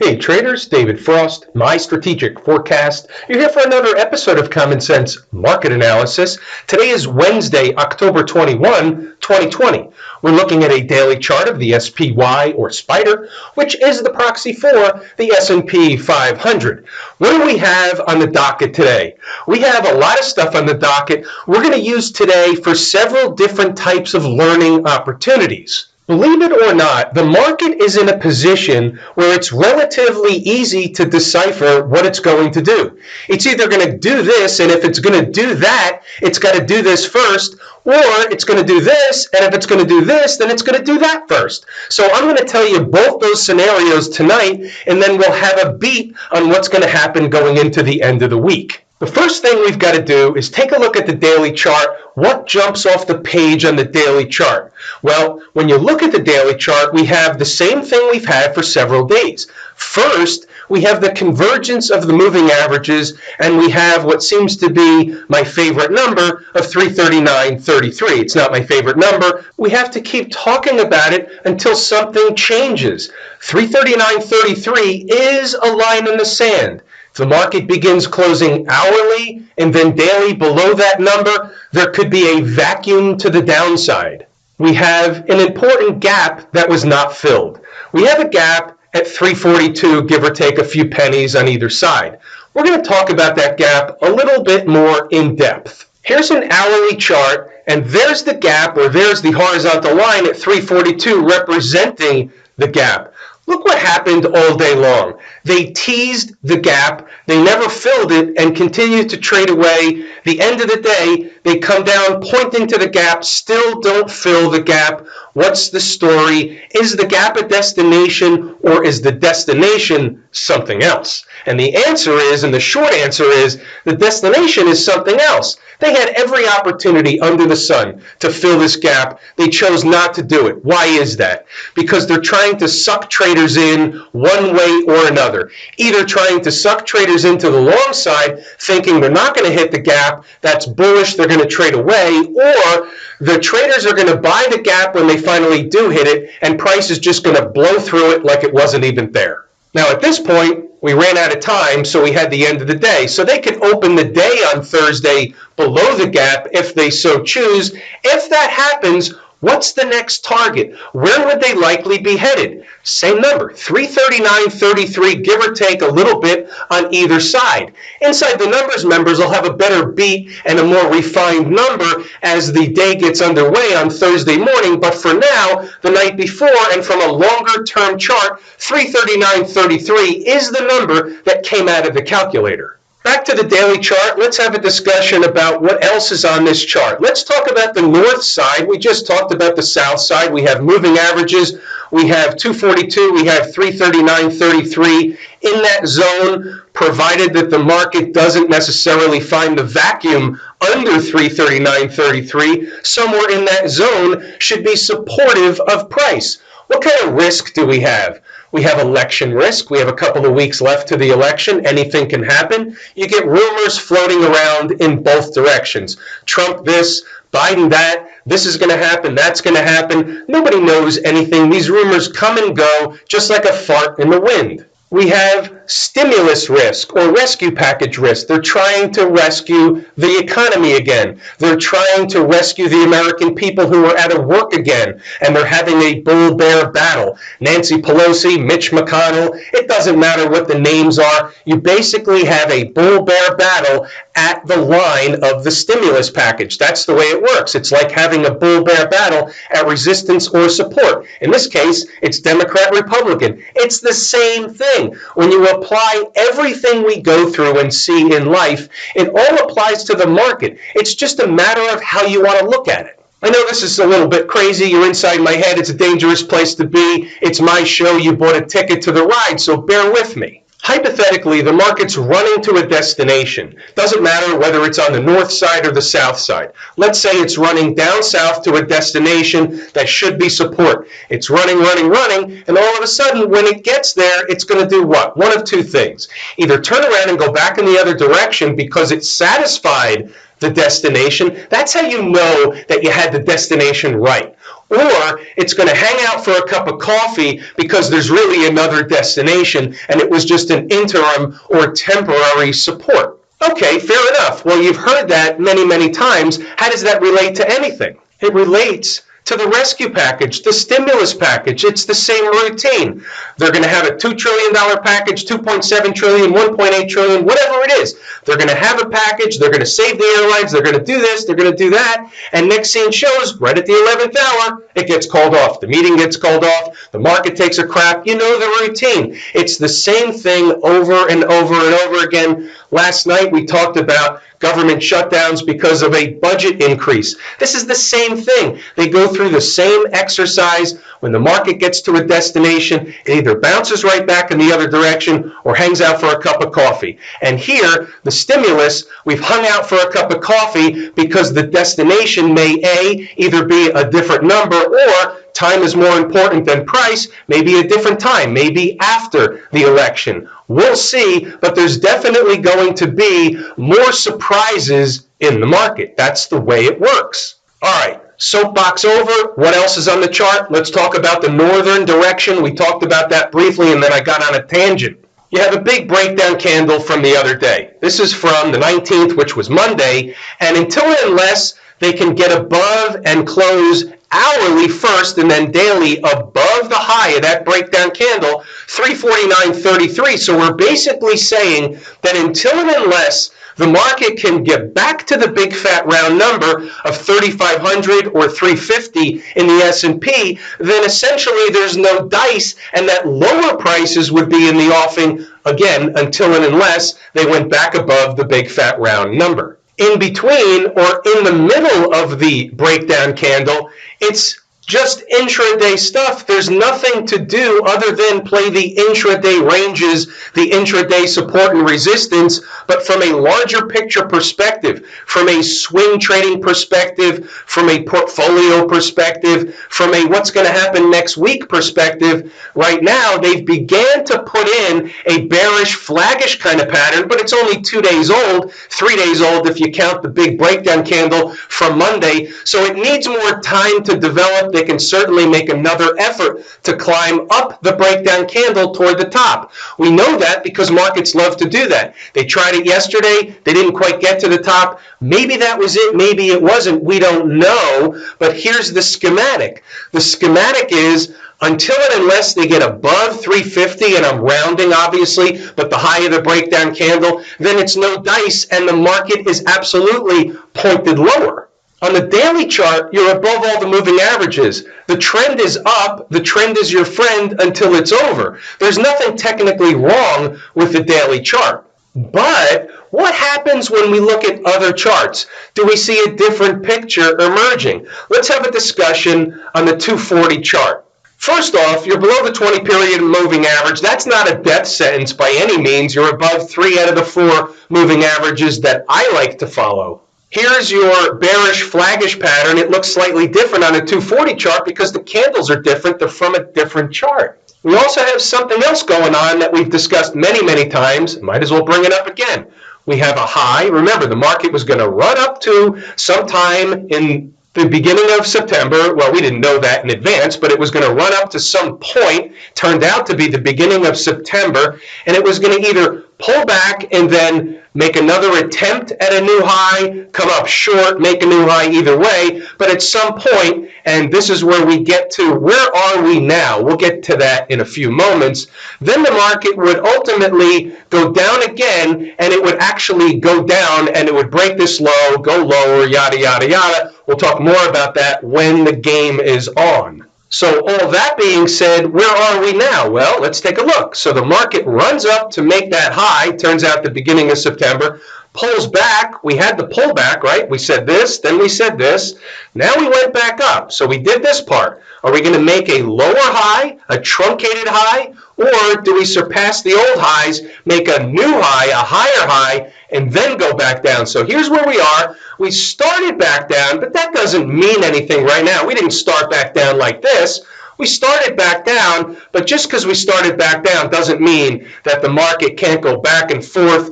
Hey traders, David Frost, My Strategic Forecast. You're here for another episode of Common Sense Market Analysis. Today is Wednesday, October 21, 2020. We're looking at a daily chart of the SPY or Spider, which is the proxy for the S&P 500. What do we have on the docket today? We have a lot of stuff on the docket we're going to use today for several different types of learning opportunities. Believe it or not, the market is in a position where it's relatively easy to decipher what it's going to do. It's either going to do this, and if it's going to do that, it's got to do this first, or it's going to do this, and if it's going to do this, then it's going to do that first. So I'm going to tell you both those scenarios tonight, and then we'll have a beat on what's going to happen going into the end of the week. The first thing we've got to do is take a look at the daily chart. What jumps off the page on the daily chart? Well, when you look at the daily chart, we have the same thing we've had for several days. First, we have the convergence of the moving averages, and we have what seems to be my favorite number of 339.33. It's not my favorite number. We have to keep talking about it until something changes. 339.33 is a line in the sand. If the market begins closing hourly and then daily below that number, there could be a vacuum to the downside. We have an important gap that was not filled. We have a gap at 342, give or take a few pennies on either side. We're going to talk about that gap a little bit more in depth. Here's an hourly chart, and there's the gap, or there's the horizontal line at 342 representing the gap. Look what happened all day long. They teased the gap, they never filled it, and continued to trade away. The end of the day, they come down pointing to the gap, still don't fill the gap. What's the story? Is the gap a destination, or is the destination something else? And the answer is, and the short answer is, the destination is something else. They had every opportunity under the sun to fill this gap. They chose not to do it. Why is that? Because they're trying to suck traders in one way or another. Either trying to suck traders into the long side, thinking they're not going to hit the gap, that's bullish, they're going to trade away, or the traders are going to buy the gap when they finally do hit it, and price is just going to blow through it like it wasn't even there. Now, at this point, we ran out of time, so we had the end of the day. So they could open the day on Thursday below the gap if they so choose. If that happens, what's the next target? Where would they likely be headed? Same number, 339.33, give or take a little bit on either side. Inside the numbers, members will have a better beat and a more refined number as the day gets underway on Thursday morning. But for now, the night before, and from a longer term chart, 339.33 is the number that came out of the calculator. Back to the daily chart, let's have a discussion about what else is on this chart. Let's talk about the north side. We just talked about the south side. We have moving averages. We have 242. We have 339.33 in that zone, provided that the market doesn't necessarily find the vacuum under 339.33. Somewhere in that zone should be supportive of price. What kind of risk do we have? We have election risk. We have a couple of weeks left to the election. Anything can happen. You get rumors floating around in both directions. Trump this, Biden that, this is going to happen, that's going to happen. Nobody knows anything. These rumors come and go just like a fart in the wind. We have stimulus risk or rescue package risk. They're trying to rescue the economy again. They're trying to rescue the American people who are out of work again, and they're having a bull-bear battle. Nancy Pelosi, Mitch McConnell, it doesn't matter what the names are. You basically have a bull-bear battle at the line of the stimulus package. That's the way it works. It's like having a bull-bear battle at resistance or support. In this case, it's Democrat-Republican. It's the same thing. When you apply everything we go through and see in life, it all applies to the market. It's just a matter of how you want to look at it. I know this is a little bit crazy. You're inside my head. It's a dangerous place to be. It's my show. You bought a ticket to the ride, so bear with me. Hypothetically, the market's running to a destination. Doesn't matter whether it's on the north side or the south side. Let's say it's running down south to a destination that should be support. It's running, and all of a sudden, when it gets there, it's going to do what? One of two things. Either turn around and go back in the other direction because it's satisfied the destination. That's how you know that you had the destination right. or it's going to hang out for a cup of coffee because there's really another destination and it was just an interim or temporary support. Okay, fair enough. Well, you've heard that many, many times. How does that relate to anything? It relates to the rescue package, the stimulus package. It's the same routine. They're going to have a $2 trillion package, $2.7 trillion, $1.8 trillion, whatever it is. They're going to have a package. They're going to save the airlines. They're going to do this. They're going to do that. And next scene shows, right at the 11th hour, it gets called off. The meeting gets called off. The market takes a crap. You know the routine. It's the same thing over and over and over again. Last night we talked about government shutdowns because of a budget increase. This is the same thing. They go through the same exercise. When the market gets to a destination, it either bounces right back in the other direction or hangs out for a cup of coffee. And here, the stimulus, we've hung out for a cup of coffee because the destination may either be a different number, or time is more important than price, maybe a different time, maybe after the election. We'll see, but there's definitely going to be more surprises in the market. That's the way it works. All right, soapbox over. What else is on the chart? Let's talk about the northern direction. We talked about that briefly, and then I got on a tangent. You have a big breakdown candle from the other day. This is from the 19th, which was Monday, and until and unless they can get above and close hourly first and then daily above the high of that breakdown candle, 349.33. So we're basically saying that until and unless the market can get back to the big fat round number of 3,500 or 350 in the S&P, then essentially there's no dice, and that lower prices would be in the offing again until and unless they went back above the big fat round number. In between or in the middle of the breakdown candle, it's just intraday stuff. There's nothing to do other than play the intraday ranges, the intraday support and resistance, but from a larger picture perspective, from a swing trading perspective, from a portfolio perspective, from a what's going to happen next week perspective, right now they've began to put in a bearish, flaggish kind of pattern, but it's only 2 days old, 3 days old if you count the big breakdown candle from Monday, so it needs more time to develop. They can certainly make another effort to climb up the breakdown candle toward the top. We know that because markets love to do that. They tried it yesterday. They didn't quite get to the top. Maybe that was it. Maybe it wasn't. We don't know. But here's the schematic. The schematic is until and unless they get above 350, and I'm rounding obviously, but the high of the breakdown candle, then it's no dice and the market is absolutely pointed lower. On the daily chart, you're above all the moving averages. The trend is up. The trend is your friend until it's over. There's nothing technically wrong with the daily chart. But what happens when we look at other charts? Do we see a different picture emerging? Let's have a discussion on the 240 chart. First off, you're below the 20-period moving average. That's not a death sentence by any means. You're above 3 out of the 4 moving averages that I like to follow. Here's your bearish flaggish pattern. It looks slightly different on a 240 chart because the candles are different. They're from a different chart. We also have something else going on that we've discussed many, many times. Might as well bring it up again. We have a high. Remember, the market was going to run up to sometime in the beginning of September. Well, we didn't know that in advance, but it was going to run up to some point. Turned out to be the beginning of September, and it was going to either pull back and then make another attempt at a new high, come up short, make a new high either way, but at some point, and this is where we get to where are we now, we'll get to that in a few moments, then the market would ultimately go down again, and it would actually go down and it would break this low, go lower, yada, yada, yada. We'll talk more about that when the game is on. So all that being said, where are we now? Well, let's take a look. So the market runs up to make that high, turns out the beginning of September, pulls back. We had the pullback, right? We said this, then we said this. Now we went back up. So we did this part. Are we going to make a lower high, a truncated high, or do we surpass the old highs, make a new high, a higher high, and then go back down? So here's where we are. We started back down, but that doesn't mean anything right now. We didn't start back down like this. We started back down, but just because we started back down doesn't mean that the market can't go back and forth,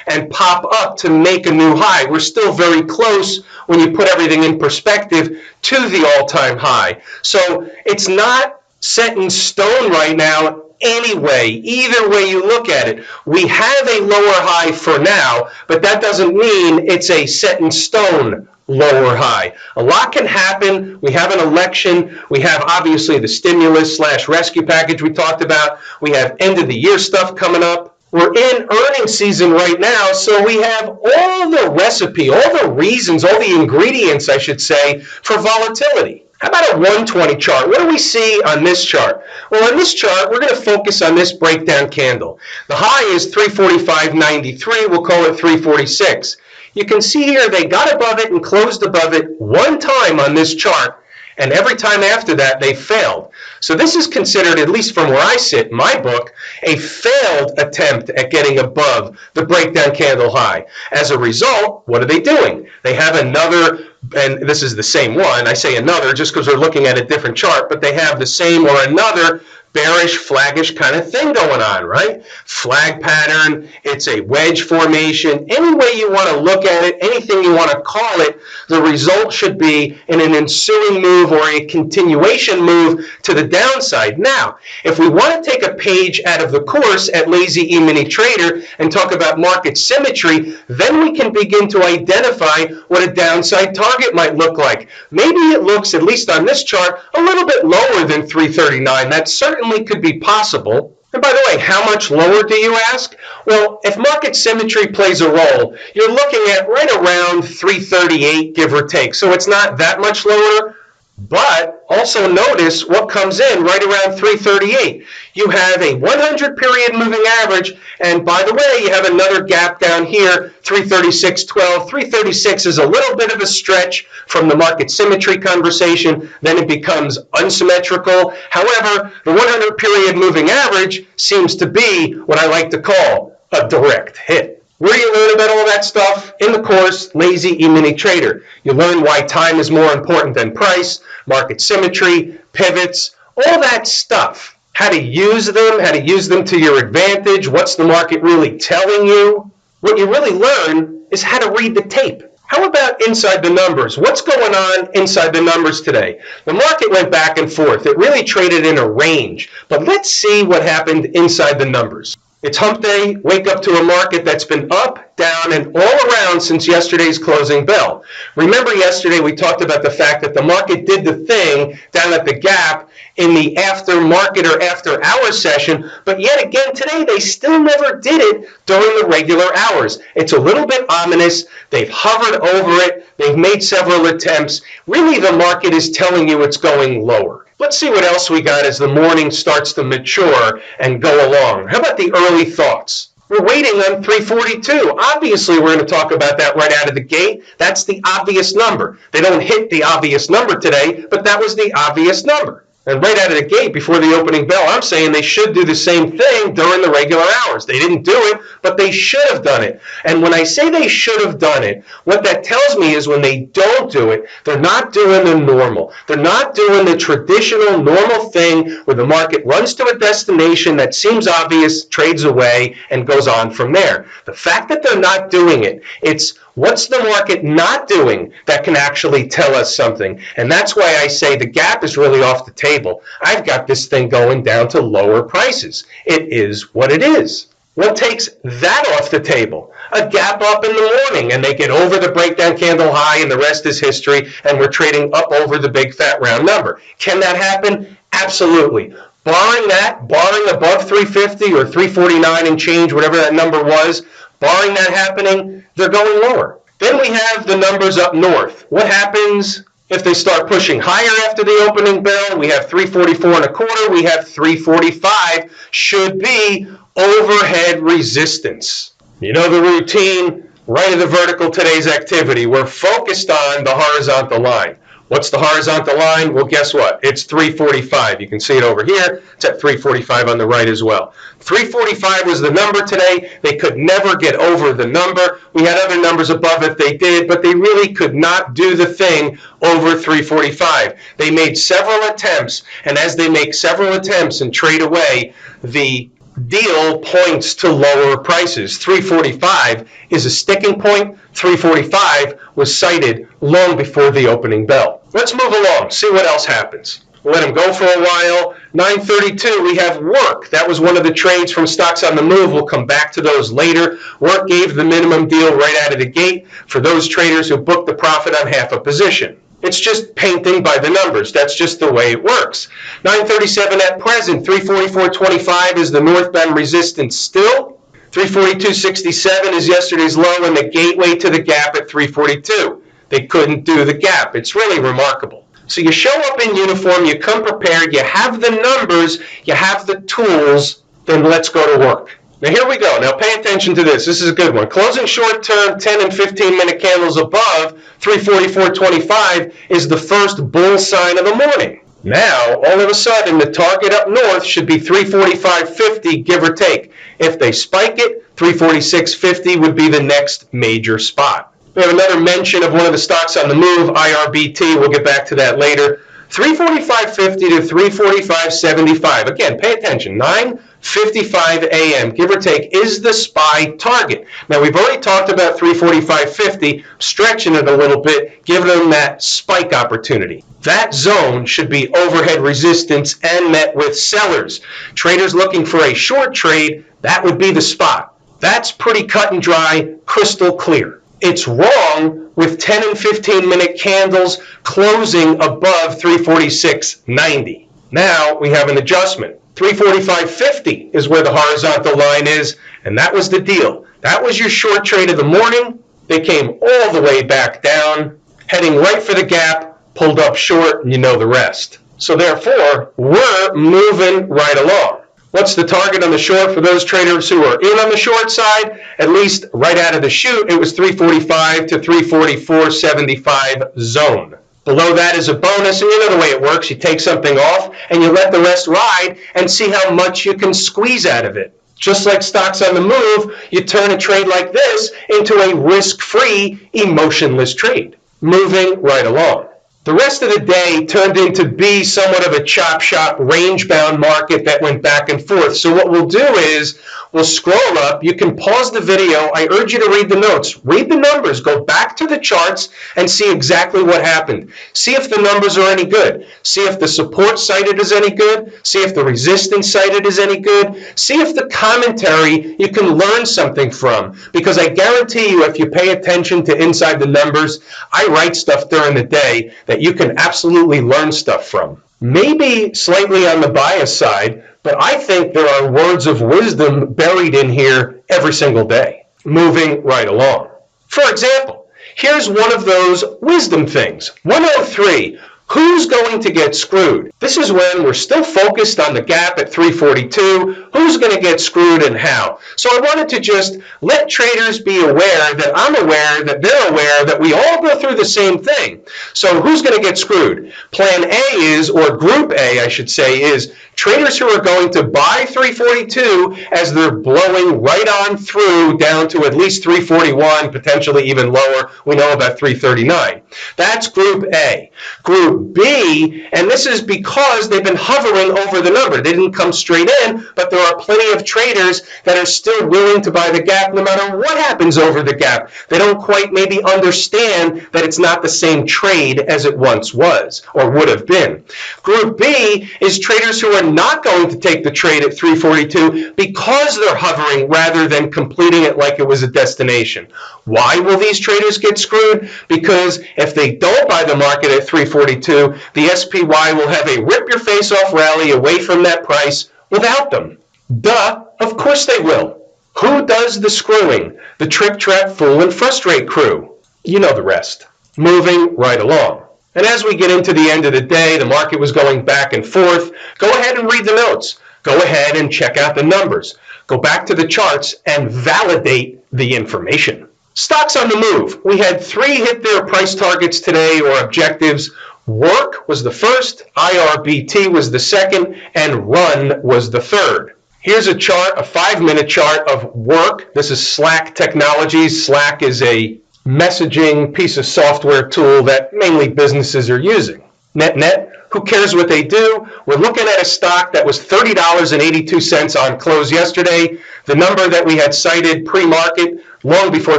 and pop up to make a new high. We're still very close when you put everything in perspective to the all-time high. So it's not set in stone right now anyway, either way you look at it. We have a lower high for now, but that doesn't mean it's a set in stone lower high. A lot can happen. We have an election. We have obviously the stimulus/rescue package we talked about. We have end of the year stuff coming up. We're in earnings season right now, so we have all the recipe, all the reasons, all the ingredients, I should say, for volatility. How about a 120 chart? What do we see on this chart? Well, on this chart, we're going to focus on this breakdown candle. The high is 345.93. We'll call it 346. You can see here they got above it and closed above it one time on this chart, and every time after that they failed. So this is considered, at least from where I sit in my book, a failed attempt at getting above the breakdown candle high. As a result, what are they doing? They have another, and this is the same one, I say another just because we're looking at a different chart, but they have the same or another bearish, flaggish kind of thing going on, right? Flag pattern, it's a wedge formation. Any way you want to look at it, anything you want to call it, the result should be in an ensuing move or a continuation move to the downside. Now, if we want to take a page out of the course at Lazy E-mini Trader and talk about market symmetry, then we can begin to identify what a downside target might look like. Maybe it looks, at least on this chart, a little bit lower than 339. That's certainly could be possible. And by the way, how much lower do you ask? Well, if market symmetry plays a role, you're looking at right around 338, give or take. So it's not that much lower, but also notice what comes in right around 338. You have a 100 period moving average, and by the way, you have another gap down here, 336.12. 336 is a little bit of a stretch from the market symmetry conversation, then it becomes unsymmetrical. However, the 100 period moving average seems to be what I like to call a direct hit. Where do you learn about all that stuff? In the course, Lazy E-mini Trader. You learn why time is more important than price, market symmetry, pivots, all that stuff. How to use them to your advantage, what's the market really telling you. What you really learn is how to read the tape. How about inside the numbers? What's going on inside the numbers today? The market went back and forth. It really traded in a range. But let's see what happened inside the numbers. It's hump day, wake up to a market that's been up, down, and all around since yesterday's closing bell. Remember yesterday we talked about the fact that the market did the thing down at the gap in the after market or after hours session, but yet again today they still never did it during the regular hours. It's a little bit ominous. They've hovered over it. They've made several attempts. Really the market is telling you it's going lower. Let's see what else we got as the morning starts to mature and go along. How about the early thoughts? We're waiting on 342. Obviously, we're going to talk about that right out of the gate. That's the obvious number. They don't hit the obvious number today, but that was the obvious number. And right out of the gate, before the opening bell, I'm saying they should do the same thing during the regular hours. They didn't do it, but they should have done it. And when I say they should have done it, what that tells me is when they don't do it, they're not doing the normal. They're not doing the traditional normal thing where the market runs to a destination that seems obvious, trades away, and goes on from there. The fact that they're not doing it, it's what's the market not doing that can actually tell us something? And that's why I say the gap is really off the table. I've got this thing going down to lower prices. It is what it is. What takes that off the table? A gap up in the morning and they get over the breakdown candle high and the rest is history and we're trading up over the big fat round number. Can that happen? Absolutely. Barring that, barring above 350 or 349 and change, whatever that number was, barring that happening, they're going lower. Then we have the numbers up north. What happens if they start pushing higher after the opening bell? We have 344 and a quarter. We have 345. Should be overhead resistance. You know the routine, right of the vertical today's activity. We're focused on the horizontal line. What's the horizontal line? Well, guess what? It's 345. You can see it over here. It's at 345 on the right as well. 345 was the number today. They could never get over the number. We had other numbers above it they did, but they really could not do the thing over 345. They made several attempts, and as they make several attempts and trade away, the deal points to lower prices. 345 is a sticking point. 345 was cited long before the opening bell. Let's move along, see what else happens. Let them go for a while. 932, we have Work. That was one of the trades from Stocks on the Move. We'll come back to those later. Work gave the minimum deal right out of the gate for those traders who booked the profit on half a position. It's just painting by the numbers. That's just the way it works. 937 at present, 344.25 is the northbound resistance still. 342.67 is yesterday's low and the gateway to the gap at 342. They couldn't do the gap. It's really remarkable. So you show up in uniform, you come prepared, you have the numbers, you have the tools, then let's go to work. Now here we go. Now pay attention to this. This is a good one. Closing short-term 10 and 15-minute candles above 344.25 is the first bull sign of the morning. Now, all of a sudden, the target up north should be 345.50, give or take. If they spike it, 346.50 would be the next major spot. We have another mention of one of the stocks on the move, IRBT. We'll get back to that later. 345.50 to 345.75. Again, pay attention. 9:55 a.m., give or take, is the SPY target. Now, we've already talked about 345.50, stretching it a little bit, giving them that spike opportunity. That zone should be overhead resistance and met with sellers. Traders looking for a short trade, that would be the spot. That's pretty cut and dry, crystal clear. It's wrong with 10 and 15-minute candles closing above 346.90. Now we have an adjustment. 345.50 is where the horizontal line is, and that was the deal. That was your short trade of the morning. They came all the way back down, heading right for the gap, pulled up short, and you know the rest. So therefore, we're moving right along. What's the target on the short for those traders who are in on the short side? At least right out of the chute, it was 345 to 344.75 zone. Below that is a bonus, and you know the way it works. You take something off, and you let the rest ride and see how much you can squeeze out of it. Just like Stocks on the Move, you turn a trade like this into a risk-free, emotionless trade. Moving right along. The rest of the day turned into be somewhat of a chop shop, range-bound market that went back and forth. So what we'll do is we'll scroll up. You can pause the video. I urge you to read the notes. Read the numbers. Go back to the charts and see exactly what happened. See if the numbers are any good. See if the support cited is any good. See if the resistance cited is any good. See if the commentary you can learn something from. Because I guarantee you, if you pay attention to inside the numbers, I write stuff during the day that you can absolutely learn stuff from. Maybe slightly on the bias side, but I think there are words of wisdom buried in here every single day. Moving right along. For example, here's one of those wisdom things. 103. Who's going to get screwed? This is when we're still focused on the gap at 342. Who's going to get screwed and how? So I wanted to just let traders be aware that I'm aware, that they're aware, that we all go through the same thing. So who's going to get screwed? Plan A is, or Group A, I should say, is traders who are going to buy 342 as they're blowing right on through down to at least 341, potentially even lower. We know about 339. That's Group A. Group B, and this is because they've been hovering over the number. They didn't come straight in, but there are plenty of traders that are still willing to buy the gap no matter what happens over the gap. They don't quite maybe understand that it's not the same trade as it once was or would have been. Group B is traders who are not going to take the trade at 342 because they're hovering rather than completing it like it was a destination. Why will these traders get screwed? Because if they don't buy the market at 342, the SPY will have a rip-your-face-off rally away from that price without them. Duh, of course they will. Who does the screwing? The trick, trap, fool, and frustrate crew. You know the rest. Moving right along. And as we get into the end of the day, the market was going back and forth. Go ahead and read the notes. Go ahead and check out the numbers. Go back to the charts and validate the information. Stocks on the move. We had 3 hit their price targets today or objectives. Work was the first, IRBT was the second, and run was the third. Here's a chart, a 5-minute chart of work. This is Slack Technologies. Slack is a messaging piece of software tool that mainly businesses are using. Net, who cares what they do? We're looking at a stock that was $30.82 on close yesterday. The number that we had cited pre-market long before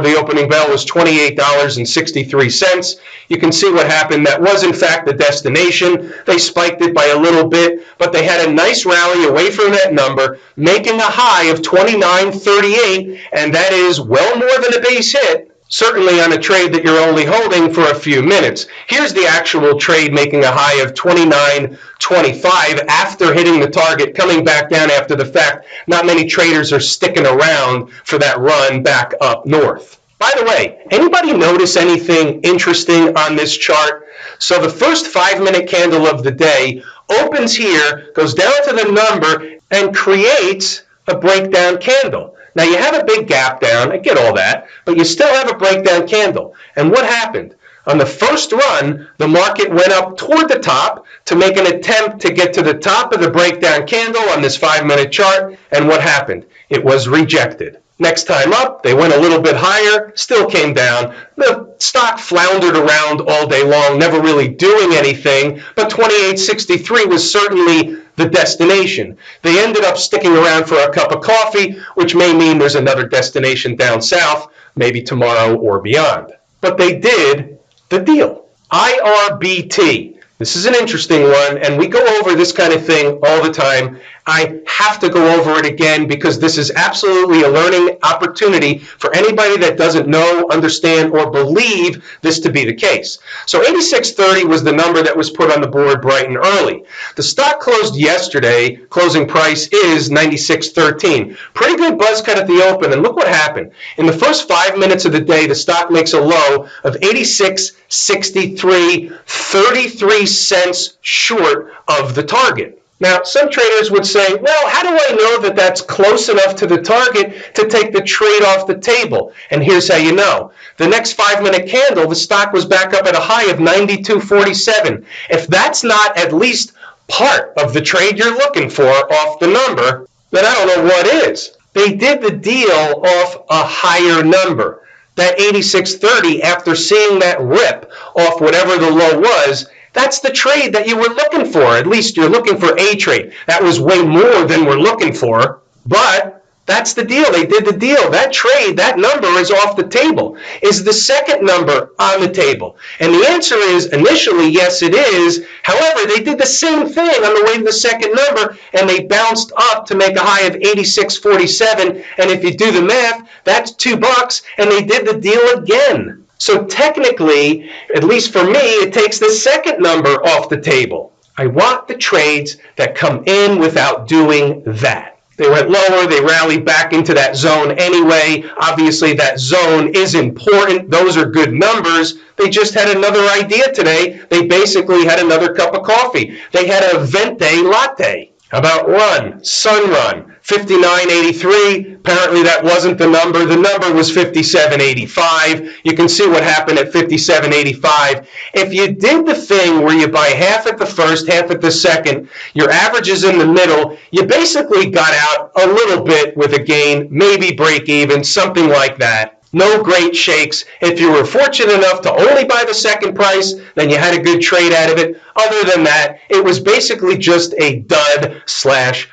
the opening bell was $28.63. You can see what happened. That was, in fact, the destination. They spiked it by a little bit, but they had a nice rally away from that number, making a high of $29.38, and that is well more than a base hit. Certainly on a trade that you're only holding for a few minutes. Here's the actual trade making a high of $29.25 after hitting the target, coming back down after the fact. Not many traders are sticking around for that run back up north. By the way, anybody notice anything interesting on this chart? So the first 5-minute candle of the day opens here, goes down to the number, and creates a breakdown candle. Now, you have a big gap down, I get all that, but you still have a breakdown candle. And what happened? On the first run, the market went up toward the top to make an attempt to get to the top of the breakdown candle on this 5-minute chart. And what happened? It was rejected. Next time up, they went a little bit higher, still came down. The stock floundered around all day long, never really doing anything, but 28.63 was certainly the destination. They ended up sticking around for a cup of coffee, which may mean there's another destination down south, maybe tomorrow or beyond. But they did the deal. IRBT. This is an interesting one, and we go over this kind of thing all the time. I have to go over it again because this is absolutely a learning opportunity for anybody that doesn't know, understand, or believe this to be the case. So 86.30 was the number that was put on the board bright and early. The stock closed yesterday. Closing price is 96.13. Pretty good buzz cut at the open, and look what happened. In the first 5 minutes of the day, the stock makes a low of 86.63, 33 cents short of the target. Now, some traders would say, well, how do I know that that's close enough to the target to take the trade off the table? And here's how you know. The next 5-minute candle, the stock was back up at a high of 92.47. If that's not at least part of the trade you're looking for off the number, then I don't know what is. They did the deal off a higher number. That 86.30, after seeing that rip off whatever the low was, that's the trade that you were looking for. At least you're looking for a trade. That was way more than we're looking for, but that's the deal. They did the deal. That trade, that number is off the table. Is the second number on the table? And the answer is initially, yes, it is. However, they did the same thing on the way to the second number, and they bounced up to make a high of 86.47. And if you do the math, that's $2, and they did the deal again. So technically, at least for me, it takes the second number off the table. I want the trades that come in without doing that. They went lower, they rallied back into that zone anyway. Obviously, that zone is important. Those are good numbers. They just had another idea today. They basically had another cup of coffee. They had a venti latte. How about run? Sunrun, 59.83. Apparently that wasn't the number. The number was 57.85. You can see what happened at 57.85. If you did the thing where you buy half at the first, half at the second, your average is in the middle, you basically got out a little bit with a gain, maybe break even, something like that. No great shakes. If you were fortunate enough to only buy the second price, then you had a good trade out of it. Other than that, it was basically just a dud/scratch.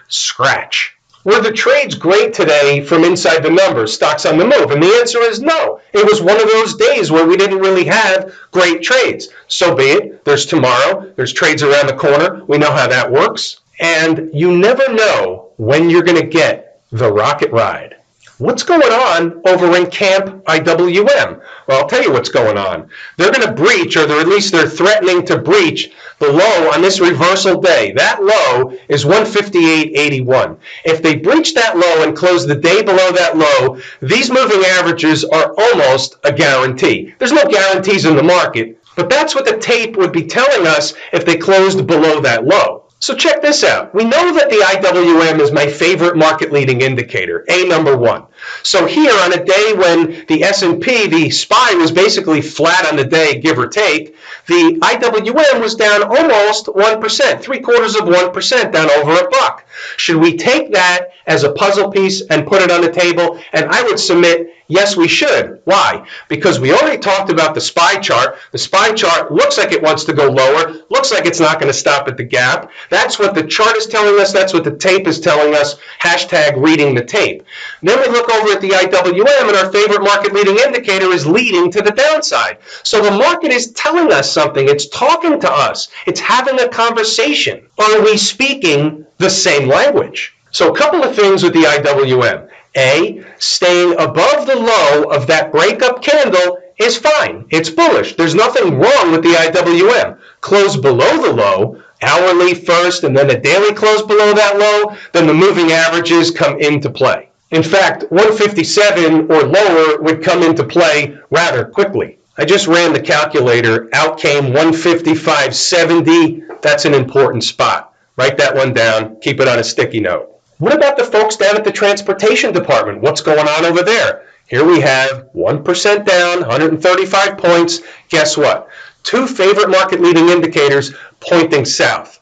Were the trades great today from inside the numbers, stocks on the move? And the answer is no. It was one of those days where we didn't really have great trades. So be it. There's tomorrow. There's trades around the corner. We know how that works. And you never know when you're going to get the rocket ride. What's going on over in Camp IWM? Well, I'll tell you what's going on. They're going to breach, or at least they're threatening to breach, the low on this reversal day. That low is 158.81. If they breach that low and close the day below that low, these moving averages are almost a guarantee. There's no guarantees in the market, but that's what the tape would be telling us if they closed below that low. So check this out. We know that the IWM is my favorite market leading indicator, number one. So here on a day when the S&P, the SPY, was basically flat on the day, give or take, The IWM was down almost 1%, 0.75% down over $1. Should we take that as a puzzle piece and put it on the table? And I would submit, yes, we should. Why? Because we already talked about the SPY chart. The SPY chart looks like it wants to go lower, looks like it's not going to stop at the gap. That's what the chart is telling us. That's what the tape is telling us. Hashtag reading the tape. Then we look over at the IWM, and our favorite market leading indicator is leading to the downside. So the market is telling us something. It's talking to us. It's having a conversation. Are we speaking the same language? So a couple of things with the IWM. A, staying above the low of that breakup candle is fine. It's bullish. There's nothing wrong with the IWM. Close below the low, hourly first, and then a daily close below that low, then the moving averages come into play. In fact, 157 or lower would come into play rather quickly. I just ran the calculator. Out came 155.70. That's an important spot. Write that one down. Keep it on a sticky note. What about the folks down at the transportation department? What's going on over there? Here we have 1% down, 135 points. Guess what? Two favorite market leading indicators pointing south.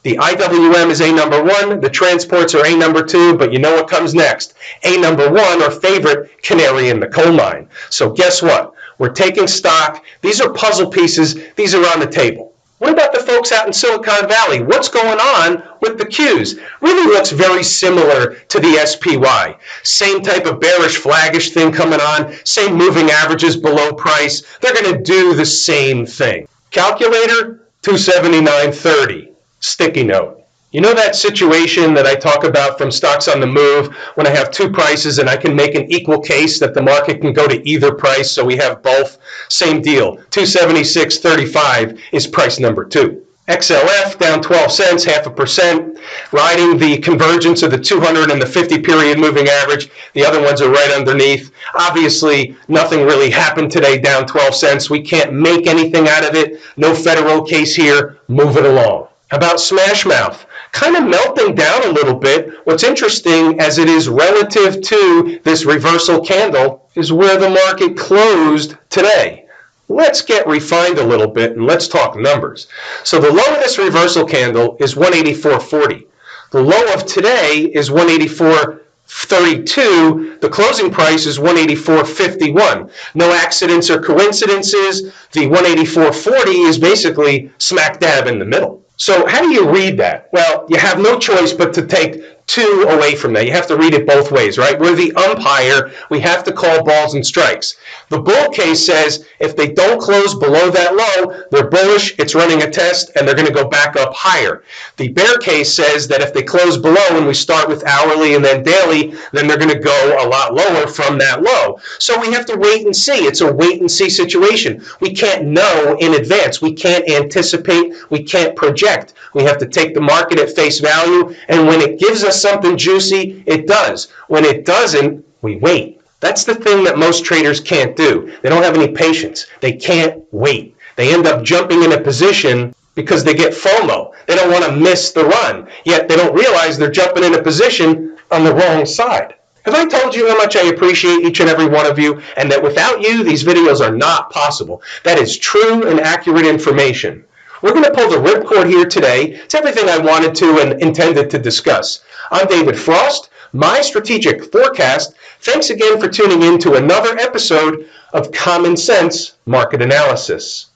The IWM is A number 1, the transports are A number 2, but you know what comes next? A number 1, our favorite canary in the coal mine. So guess what? We're taking stock. These are puzzle pieces. These are on the table. What about the folks out in Silicon Valley? What's going on with the Qs? Really looks very similar to the SPY. Same type of bearish flaggish thing coming on, same moving averages below price. They're going to do the same thing. Calculator, 279.30. Sticky note. You know that situation that I talk about from Stocks on the Move when I have two prices and I can make an equal case that the market can go to either price, so we have both? Same deal. 276.35 is price number 2. XLF down 12 cents, 0.5%, riding the convergence of the 200 and the 50 period moving average. The other ones are right underneath. Obviously, nothing really happened today, down 12 cents. We can't make anything out of it. No federal case here. Move it along. How about Smashmouth? Kind of melting down a little bit. What's interesting, as it is relative to this reversal candle, is where the market closed today. Let's get refined a little bit and let's talk numbers. So the low of this reversal candle is 184.40. The low of today is 184.32. The closing price is 184.51. No accidents or coincidences. The 184.40 is basically smack dab in the middle. So how do you read that? Well, you have no choice but to take two away from that. You have to read it both ways, right? We're the umpire. We have to call balls and strikes. The bull case says if they don't close below that low, they're bullish, it's running a test, and they're going to go back up higher. The bear case says that if they close below and we start with hourly and then daily, then they're going to go a lot lower from that low. So we have to wait and see. It's a wait and see situation. We can't know in advance. We can't anticipate. We can't project. We have to take the market at face value, and when it gives us something juicy, it does. When it doesn't, we wait. That's the thing that most traders can't do. They don't have any patience. They can't wait. They end up jumping in a position because they get FOMO. They don't want to miss the run, yet they don't realize they're jumping in a position on the wrong side. Have I told you how much I appreciate each and every one of you, and that without you, these videos are not possible? That is true and accurate information. We're going to pull the ripcord here today. It's everything I wanted to and intended to discuss. I'm David Frost, my strategic forecast. Thanks again for tuning in to another episode of Common Sense Market Analysis.